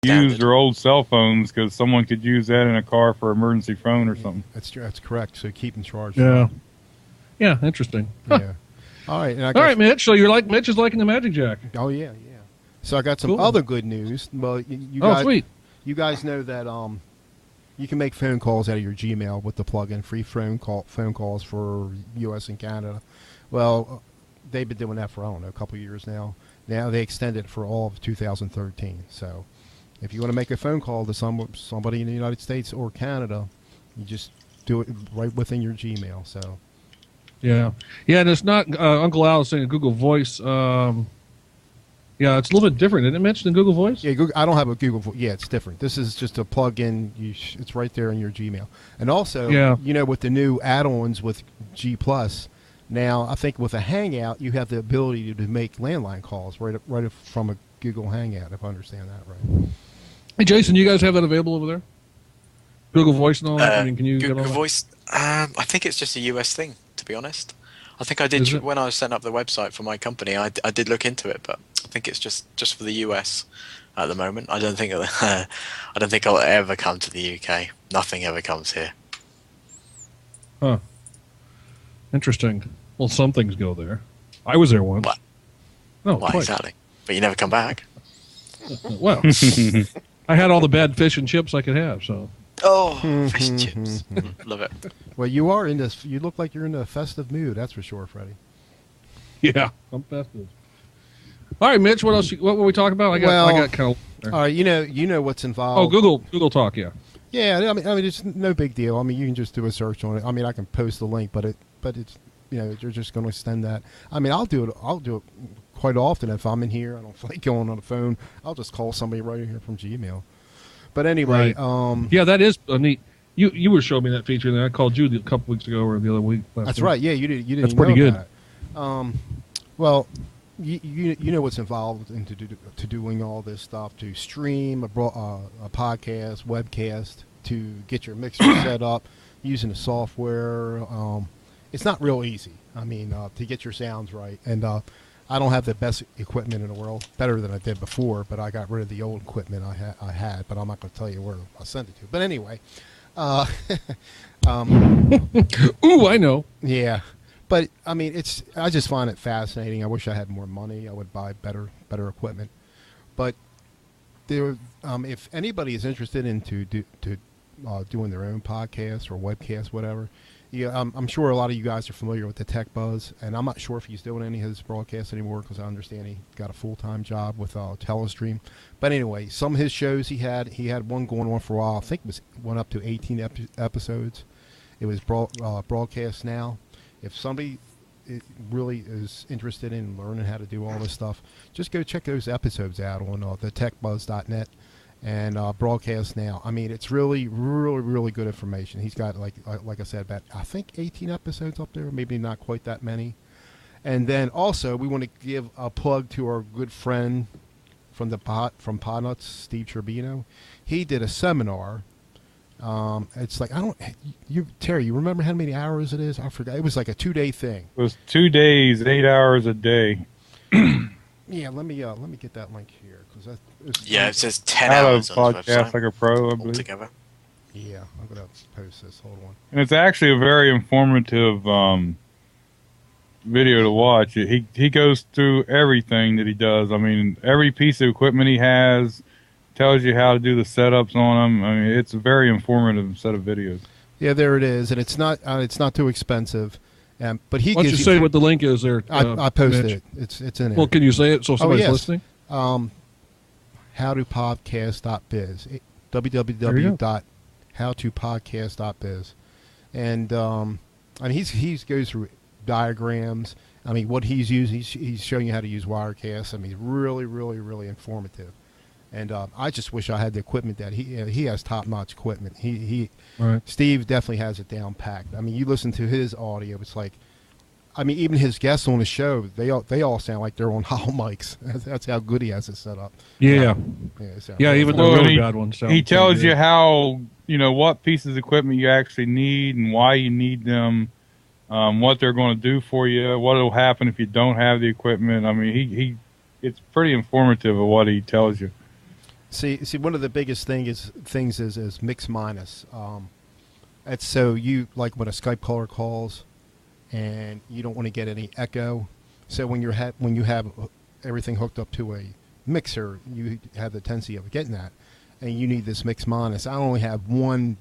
use their old cell phones because someone could use that in a car for emergency phone or something. That's correct. So keep in charge. Yeah. Yeah, interesting. Huh. Yeah. All right. All right, Mitch. So Mitch is liking the Magic Jack. Oh, yeah. So I got some other good news. Well, you guys, sweet. You guys know that you can make phone calls out of your Gmail with the plugin, free phone calls for U.S. and Canada. Well, they've been doing that for, I don't know, a couple of years now. Now they extended it for all of 2013. So if you want to make a phone call to somebody in the United States or Canada, you just do it right within your Gmail. So yeah, and it's not Uncle Al is saying Google Voice. Yeah, it's a little bit different. Didn't it mention Google Voice? Yeah, I don't have a Google Voice. Yeah, it's different. This is just a plug-in. It's right there in your Gmail. And also, with the new add-ons with G+, now I think with a Hangout, you have the ability to make landline calls right from a Google Hangout, if I understand that right. Hey, Jason, you guys have that available over there? Google Voice and all that? Can you Google get all Voice? I think it's just a US thing, to be honest. I think I did when I was setting up the website for my company. I did look into it, but I think it's just for the US at the moment. I don't think I'll ever come to the UK. Nothing ever comes here. Huh. Interesting. Well, some things go there. I was there once. What? No, twice. Exactly. But you never come back. Well, I had all the bad fish and chips I could have. So. Oh, fish and chips. Love it. Well, you are in this. You look like you're in a festive mood. That's for sure, Freddie. Yeah, I'm festive. All right, Mitch. What else? What were we talking about? I got kind of. All right, you know what's involved. Oh, Google Talk. Yeah. Yeah, I mean, it's no big deal. I mean, you can just do a search on it. I mean, I can post the link, but it's you're just going to extend that. I mean, I'll do it quite often if I'm in here. I don't feel like going on the phone. I'll just call somebody right here from Gmail. But anyway, right. Yeah, that is a neat. You were showing me that feature, and I called you a couple weeks ago or the other week. That's right. Yeah, you didn't. That's pretty good. Well, you know what's involved into doing all this stuff, to stream a podcast, webcast, to get your mixer set up using the software. It's not real easy. I mean, to get your sounds right, and I don't have the best equipment in the world, better than I did before, but I got rid of the old equipment I had, but I'm not going to tell you where I sent it to. But anyway. Ooh, I know. Yeah. But, I mean, I just find it fascinating. I wish I had more money. I would buy better equipment. But if anybody is interested in doing their own podcast or webcast, whatever, I'm sure a lot of you guys are familiar with the Tech Buzz, and I'm not sure if he's doing any of his broadcasts anymore because I understand he got a full-time job with Telestream. But anyway, some of his shows he had one going on for a while. I think it went up to 18 episodes. It was broadcast now. If somebody really is interested in learning how to do all this stuff, just go check those episodes out on thetechbuzz.net. And broadcast now. I mean, it's really, really, really good information. He's got, like I said, about I think 18 episodes up there, maybe not quite that many. And then also, we want to give a plug to our good friend from Podnuts, Steve Turbino. He did a seminar. It's like Terry, you remember how many hours it is? I forgot. It was like a 2-day thing. It was 2 days, 8 hours a day. Yeah, let me get that link here because it says 10 hours on his podcast website like a pro, I believe. altogether. Yeah, I'm gonna post this. Hold on. And it's actually a very informative video to watch. He goes through everything that he does. I mean, every piece of equipment he has, tells you how to do the setups on them. I mean, it's a very informative set of videos. Yeah, there it is, and it's not too expensive. But why don't you say what the link is there? I posted Mitch. it. It's in it. Well, can you say it so somebody's listening? Howtopodcast.biz. www.howtopodcast.biz. And I mean, he goes through diagrams. I mean, what he's using, he's showing you how to use Wirecast. I mean, really, really, really informative. And I just wish I had the equipment that he has top-notch equipment. Right. Steve definitely has it down packed. I mean, you listen to his audio, it's like, I mean, even his guests on the show, they all sound like they're on hollow mics. That's how good he has it set up. Yeah. Even the really bad ones. He tells you how, what pieces of equipment you actually need and why you need them, what they're going to do for you, what will happen if you don't have the equipment. I mean, it's pretty informative of what he tells you. See, one of the biggest things is mix minus. It's so you like when a Skype caller calls, and you don't want to get any echo. So when you have everything hooked up to a mixer, you have the tendency of getting that, and you need this mix minus. I only have one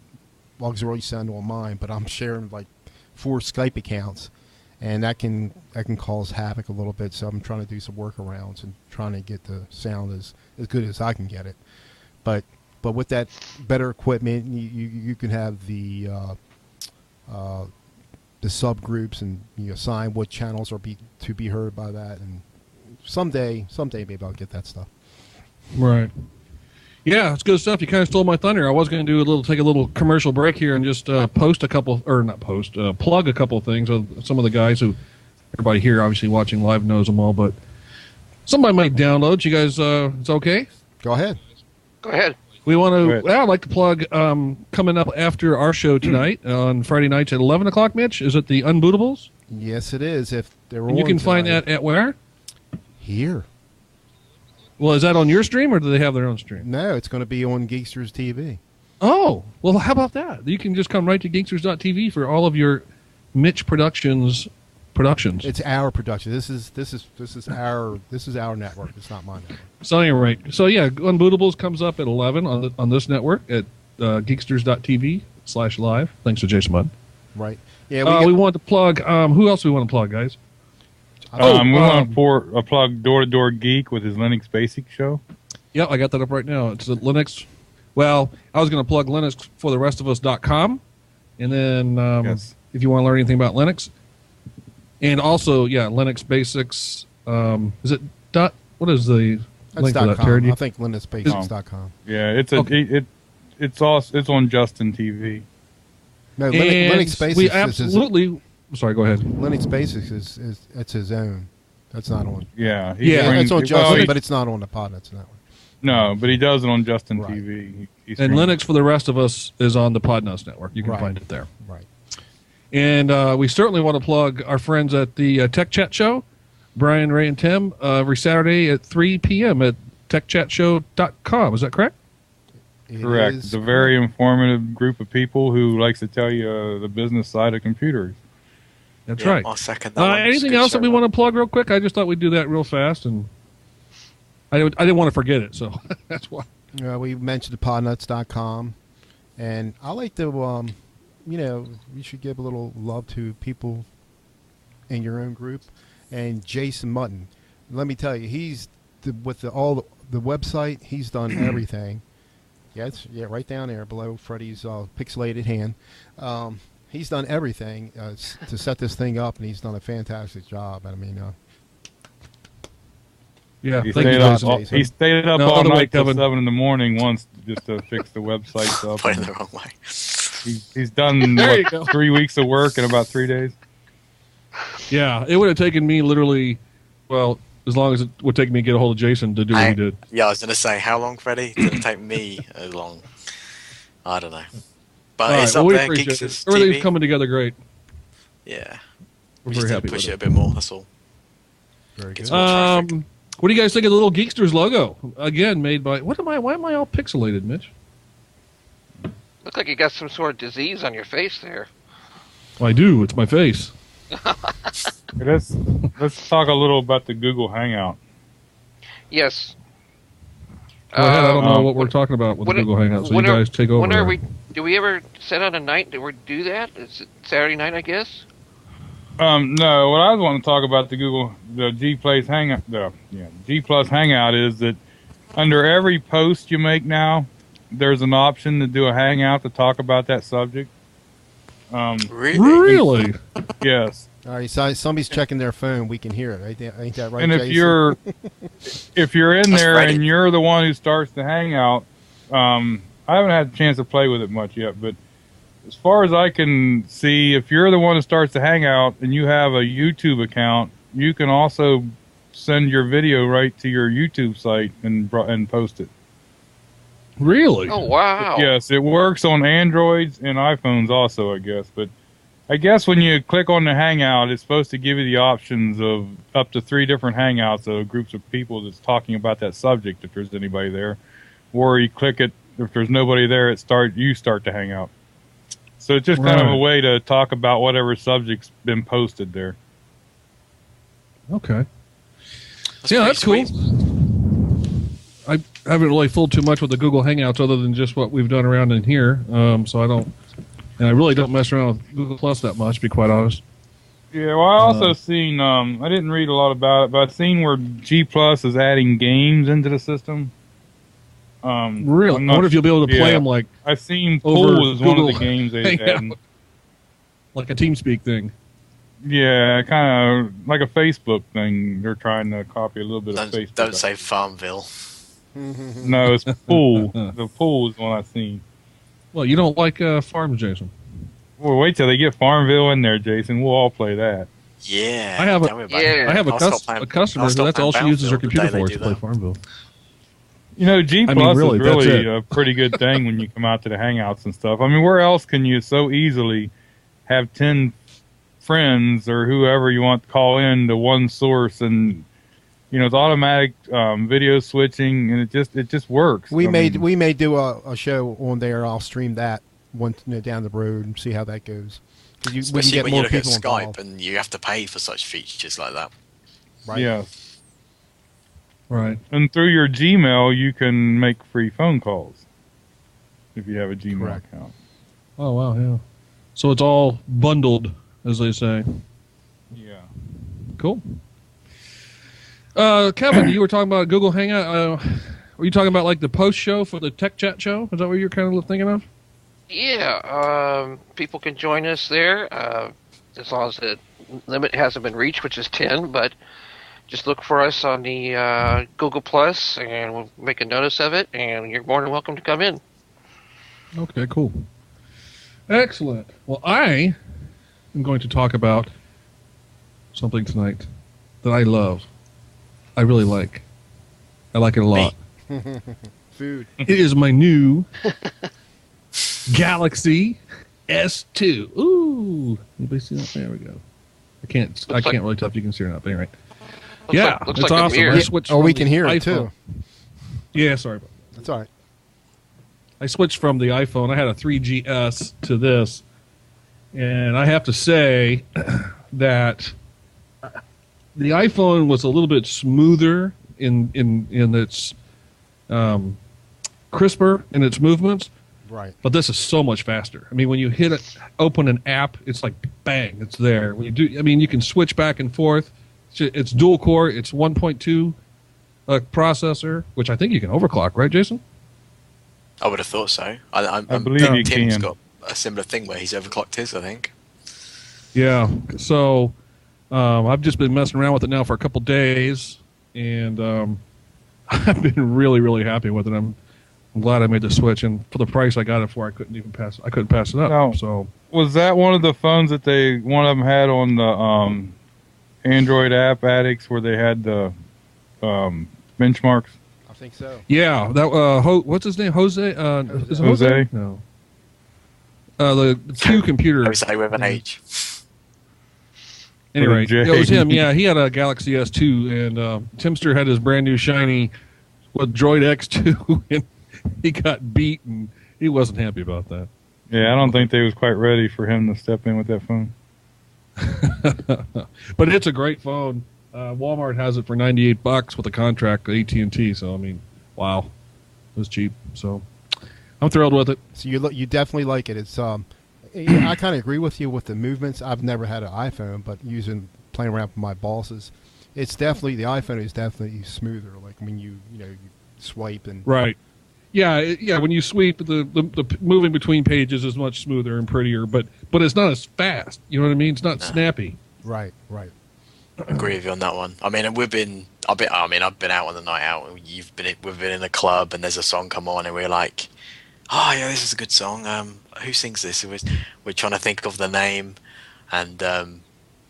auxiliary sound on mine, but I'm sharing like 4 Skype accounts, and that can cause havoc a little bit. So I'm trying to do some workarounds and trying to get the sound as good as I can get it. But with that better equipment, you can have the subgroups, and you assign what channels are to be heard by that. And someday maybe I'll get that stuff. Right. Yeah, it's good stuff. You kind of stole my thunder. I was going to take a little commercial break here and just plug a couple of things of some of the guys who everybody here obviously watching live knows them all, but somebody might download. You guys, it's okay? Go ahead. Go ahead. We want to. Well, I'd like to plug coming up after our show tonight on Friday nights at 11 o'clock. Mitch, is it the Unbootables? Yes, it is. If they're and you can find that at where? Here. Well, is that on your stream, or do they have their own stream? No, it's going to be on GeekstersTV. Oh, well, how about that? You can just come right to Geeksters.tv for all of your Mitch productions. It's our production. This is our network. It's not my network. So anyway, yeah, Unbootables comes up at 11 on this network at Geeksters.tv/live. Thanks to Jason Mudd. Right. Yeah. We want to plug. Who else do we want to plug, guys? We want to plug Door to Door Geek with his Linux Basic show. Yeah, I got that up right now. It's at Linux. Well, I was going to plug Linux for the rest of us.com, and then if you want to learn anything about Linux, and also Linux Basics. Is it dot? What is the link for that? .com. I think LinuxBasics.com. Yeah, it's on Justin TV. No, Linux Basics. We absolutely. Sorry, go ahead. Linux Basics is it's his own. That's not on. Yeah, it's on Justin, but it's not on the Podnuts Network. No, but he does it on Justin Right. TV. And Linux for the rest of us is on the Podnuts Network. You can find it there. Right. And we certainly want to plug our friends at the Tech Chat Show, Brian, Ray, and Tim, every Saturday at 3 p.m. at techchatshow.com. Is that correct? Correct. It's a very informative group of people who likes to tell you the business side of computers. That's right. I'll second that. Anything else that we want to plug real quick? I just thought we'd do that real fast, and I didn't want to forget it, so that's why. We mentioned the podnuts.com, and I like to, you should give a little love to people in your own group. And Jason Mutton, let me tell you, he's with the website. He's done everything. Right down there below Freddie's pixelated hand. He's done everything to set this thing up, and he's done a fantastic job. I mean, he stayed up all night till 7 in the morning once just to fix the website up. Playing the wrong way. He's done 3 weeks of work in about 3 days. Yeah, it would have taken me literally, as long as it would take me to get a hold of Jason to do what he did. Yeah, I was going to say, how long, Freddie? Did it take me as long? I don't know. But it's up there, Geeksters Everything's TV. coming together great. Yeah. We're Just very happy push with it a bit more, that's all. Very good. What do you guys think of the little Geeksters logo? Again, made by... Why am I all pixelated, Mitch? Look like you got some sort of disease on your face there. I do. It's my face. Let's talk a little about the Google Hangout. Yes. Go ahead. I don't know what we're talking about with the Google Hangout, so you guys take over. Do we ever set out a night that we do that? Is it Saturday night, I guess? No, what I was wanting to talk about the G Plus Hangout, G Plus Hangout is that under every post you make now, there's an option to do a Hangout to talk about that subject. Really? Yes. All right, so somebody's checking their phone. We can hear it. Ain't that right, and Jason? if you're in there and you're the one who starts the Hangout, I haven't had a chance to play with it much yet, but as far as I can see, if you're the one who starts the Hangout and you have a YouTube account, you can also send your video right to your YouTube site and post it. Really? Oh, wow. Yes, it works on Androids and iPhones also, I guess. But I guess when you click on the Hangout, it's supposed to give you the options of up to 3 different Hangouts of groups of people that's talking about that subject, if there's anybody there. where you click it. If there's nobody there, you start to hang out. So it's just kind of a way to talk about whatever subject's been posted there. Okay. That's cool. I haven't really fooled too much with the Google Hangouts other than just what we've done around in here. So I don't, and I really don't mess around with Google Plus that much, to be quite honest. Yeah, well, I also seen, I didn't read a lot about it, but I've seen where G Plus is adding games into the system. Really? I wonder if you'll be able to play them like. I've seen Pool is one of the games they've had. Like a TeamSpeak thing. Yeah, kind of like a Facebook thing. They're trying to copy a little bit of Facebook. Don't say Farmville. No, it's Pool. The Pool is one I've seen. Well, you don't like Farms, Jason. Well, wait till they get Farmville in there, Jason. We'll all play that. Yeah. I have a customer who that's all she uses her computer for is to play Farmville. You know, G Plus is really a pretty good thing when you come out to the Hangouts and stuff. I mean, where else can you so easily have 10 friends or whoever you want to call in to one source, and it's automatic video switching, and it just works. We may do a show on there. I'll stream that down the road and see how that goes. Especially when you look at Skype and you have to pay for such features like that. Right. Yeah. Right. And through your Gmail, you can make free phone calls if you have a Gmail account. Oh, wow, yeah. So it's all bundled, as they say. Yeah. Cool. Kevin, you were talking about Google Hangout. Were you talking about like the post show for the Tech Chat show? Is that what you're kind of thinking of? Yeah. People can join us there as long as the limit hasn't been reached, which is 10, but just look for us on the Google Plus, and we'll make a notice of it, and you're more than welcome to come in. Okay, cool. Excellent. Well, I am going to talk about something tonight that I love. I really like. I like it a lot. Food. It is my new Galaxy S2. Ooh. Anybody see that? There we go. I can't really tell if you can see it or not, but anyway. It's like awesome. We can hear it too. Yeah, sorry about that. That's all right. I switched from the iPhone. I had a 3GS to this, and I have to say that the iPhone was a little bit smoother in its crisper in its movements. Right. But this is so much faster. I mean, when you hit it, open an app, it's like bang, it's there. When you do, I mean, you can switch back and forth. It's dual core. It's 1.2 processor, which I think you can overclock, right, Jason? I would have thought so. I believe you Tim's can. got a similar thing where he's overclocked his, I think. Yeah. So I've just been messing around with it now for a couple days, and I've been really, really happy with it. I'm glad I made the switch, and for the price I got it for, I couldn't pass it up. Now, so was that one of the phones that one of them had on the Android App Addicts where they had the benchmarks? I think so. Yeah, that what's his name? Jose? Is it Jose? No. The Q computer. Jose with an H. Anyway, it was him. Yeah, he had a Galaxy S2, and Timster had his brand new shiny with Droid X2, and he got beat, and he wasn't happy about that. Yeah, I don't think they was quite ready for him to step in with that phone. But it's a great phone. Walmart has it for $98 with a contract with AT&T. So I mean, wow, it was cheap. So I'm thrilled with it. So you definitely like it. It's I kind of agree with you with the movements. I've never had an iPhone, but playing around with my bosses, it's definitely the iPhone is definitely smoother. Like when you swipe and right. Yeah. When you sweep, the moving between pages is much smoother and prettier, but it's not as fast. You know what I mean? It's not snappy. Right. I agree with you on that one. I mean, I've been out on the night out. We've been in a club, and there's a song come on, and we're like, "Oh yeah, this is a good song. Who sings this?" We're trying to think of the name, and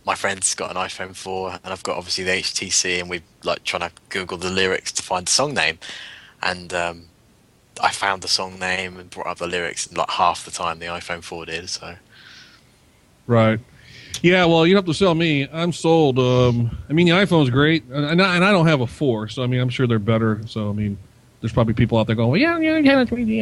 my friend's got an iPhone 4, and I've got obviously the HTC, and we're like trying to Google the lyrics to find the song name, and I found the song name and brought up the lyrics like half the time the iPhone 4 did. So, right. Yeah, well, you have to sell me. I'm sold. I mean, the iPhone's great, and I don't have a 4, so I mean, I'm sure they're better. So I mean, there's probably people out there going, well, yeah, kind of 3D.